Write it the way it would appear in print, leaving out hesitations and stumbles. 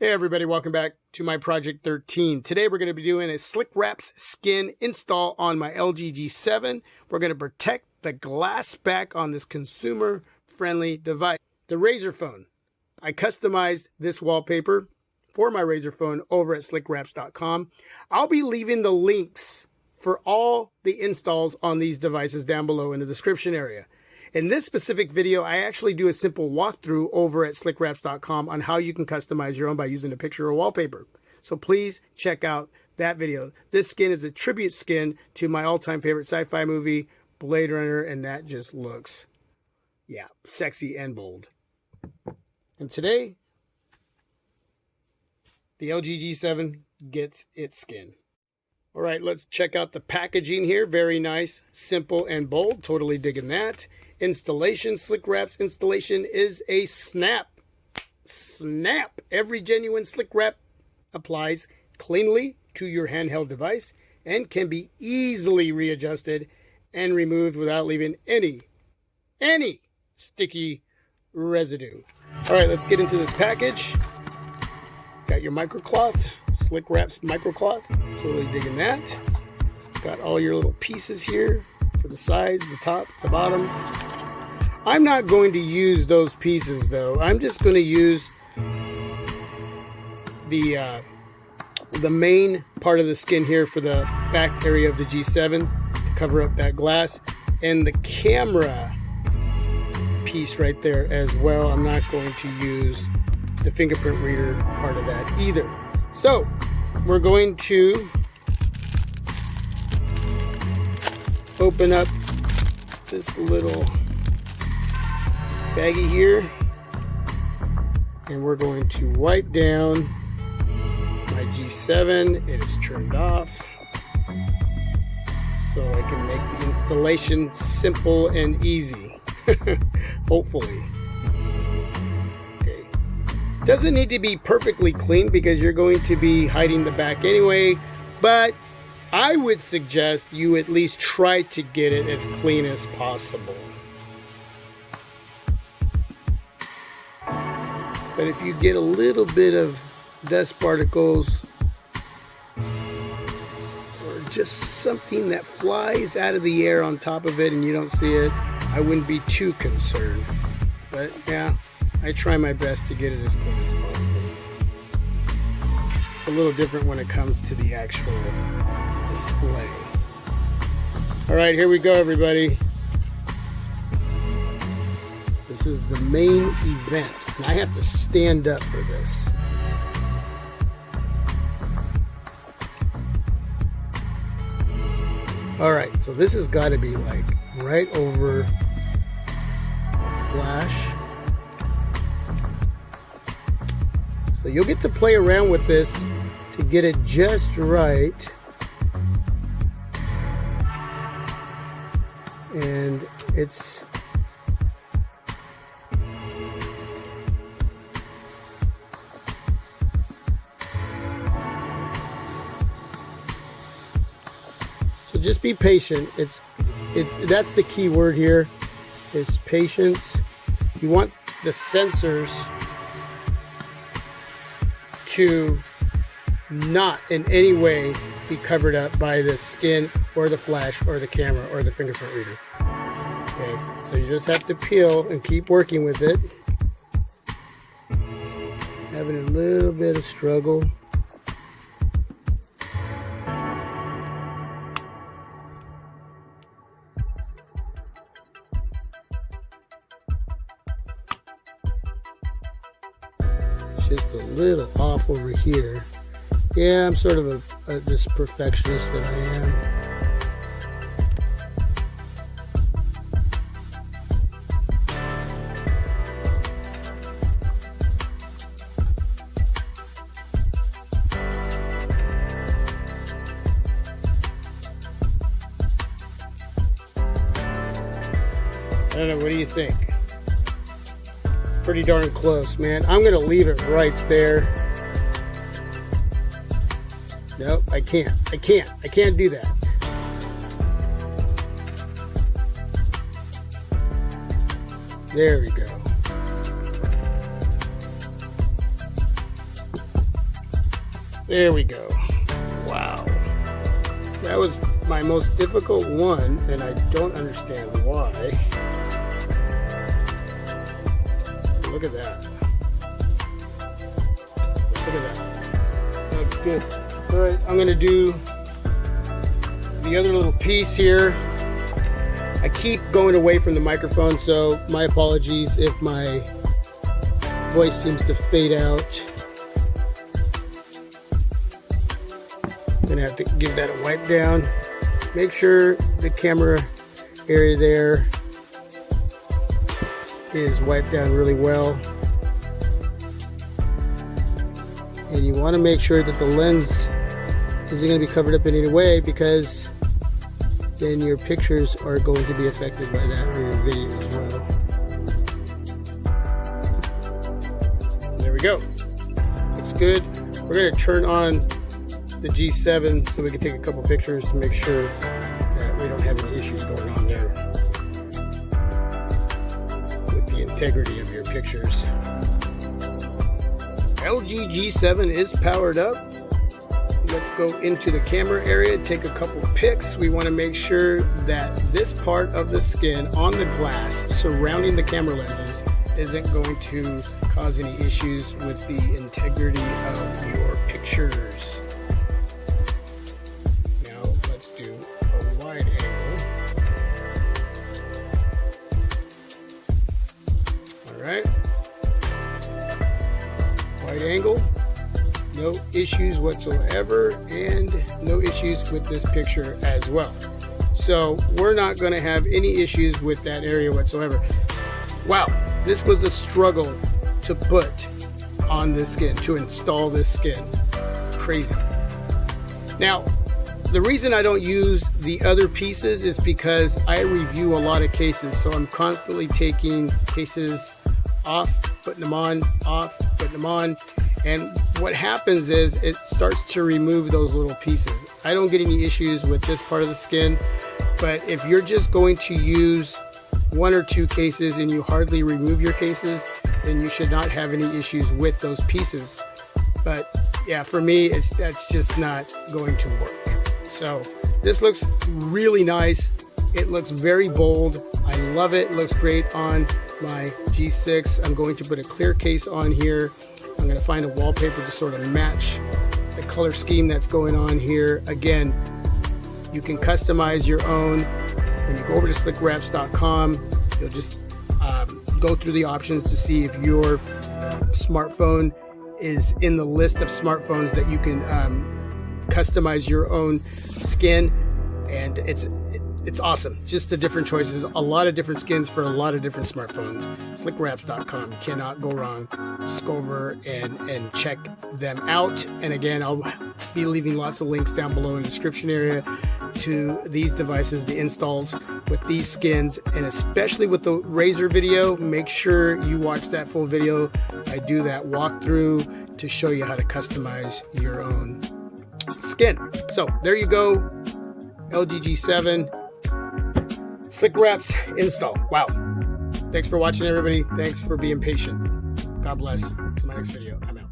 Hey everybody, welcome back to my Project 13. Today we're going to be doing a Slickwraps skin install on my LG G7. We're going to protect the glass back on this consumer-friendly device. The Razer phone. I customized this wallpaper for my Razer phone over at slickwraps.com. I'll be leaving the links for all the installs on these devices down below in the description area. In this specific video, I actually do a simple walkthrough over at slickwraps.com on how you can customize your own by using a picture or wallpaper. So please check out that video. This skin is a tribute skin to my all-time favorite sci-fi movie, Blade Runner, and that just looks, yeah, sexy and bold. And today, the LG G7 gets its skin. All right, let's check out the packaging here. Very nice, simple, and bold. Totally digging that. Installation, Slickwraps installation is a snap. Snap. Every genuine Slickwrap applies cleanly to your handheld device and can be easily readjusted and removed without leaving any sticky residue. All right, let's get into this package. Got your microcloth, Slickwraps microcloth. Totally digging that. Got all your little pieces here for the sides, the top, the bottom. I'm not going to use those pieces though. I'm just going to use the main part of the skin here for the back area of the G7 to cover up that glass, and the camera piece right there as well. I'm not going to use the fingerprint reader part of that either. So we're going to open up this little baggie here, and we're going to wipe down my G7. It is turned off so I can make the installation simple and easy. Hopefully. Okay. Doesn't need to be perfectly clean because you're going to be hiding the back anyway, but I would suggest you at least try to get it as clean as possible. But if you get a little bit of dust particles or just something that flies out of the air on top of it and you don't see it, I wouldn't be too concerned. But yeah, I try my best to get it as clean as possible. It's a little different when it comes to the actual display. All right, here we go, everybody. This is the main event. And I have to stand up for this. All right, so this has got to be like right over the flash. So you'll get to play around with this to get it just right. And it's so just be patient. That's the key word here, is patience. You want the sensors to not in any way be covered up by the skin or the flash or the camera or the fingerprint reader. Okay, so you just have to peel and keep working with it. Having a little bit of struggle. Just a little off over here. Yeah, I'm sort of this perfectionist that I am. I don't know, what do you think? Pretty darn close, man. I'm gonna leave it right there. Nope, I can't do that. There we go. There we go. Wow. That was my most difficult one, and I don't understand why. Look at that. Look at that. That's good. All right, I'm going to do the other little piece here. I keep going away from the microphone, so my apologies if my voice seems to fade out. I'm going to have to give that a wipe down. Make sure the camera area there is wiped down really well. And you want to make sure that the lens isn't going to be covered up in any way, because then your pictures are going to be affected by that, or your video as well. There we go. Looks good. We're going to turn on the G7 so we can take a couple pictures to make sure that we don't have any issues going on there with the integrity of your pictures. LG G7 is powered up. Let's go into the camera area, take a couple pics. We want to make sure that this part of the skin on the glass surrounding the camera lenses isn't going to cause any issues with the integrity of your pictures. Now let's do a wide angle. All right. Wide angle. No issues whatsoever, and no issues with this picture as well. So we're not going to have any issues with that area whatsoever. Wow, this was a struggle to put on this skin, to install this skin. Crazy. Now, the reason I don't use the other pieces is because I review a lot of cases, so I'm constantly taking cases off, putting them on, off, putting them on. And what happens is it starts to remove those little pieces. I don't get any issues with this part of the skin, but if you're just going to use one or two cases and you hardly remove your cases, then you should not have any issues with those pieces. But yeah, for me, that's just not going to work. So this looks really nice. It looks very bold. I love it. It looks great on my G6. I'm going to put a clear case on here. I'm going to find a wallpaper to sort of match the color scheme that's going on here. Again, you can customize your own. When you go over to slickwraps.com, you'll just go through the options to see if your smartphone is in the list of smartphones that you can customize your own skin, and it's awesome. Just the different choices, a lot of different skins for a lot of different smartphones. Slickwraps.com, cannot go wrong. Just go over and check them out. And again, I'll be leaving lots of links down below in the description area to these devices, the installs with these skins, and especially with the Razer video. Make sure you watch that full video. I do that walkthrough to show you how to customize your own skin. So there you go, LG G7 Slickwraps install. Wow. Thanks for watching, everybody. Thanks for being patient. God bless. To my next video. I'm out.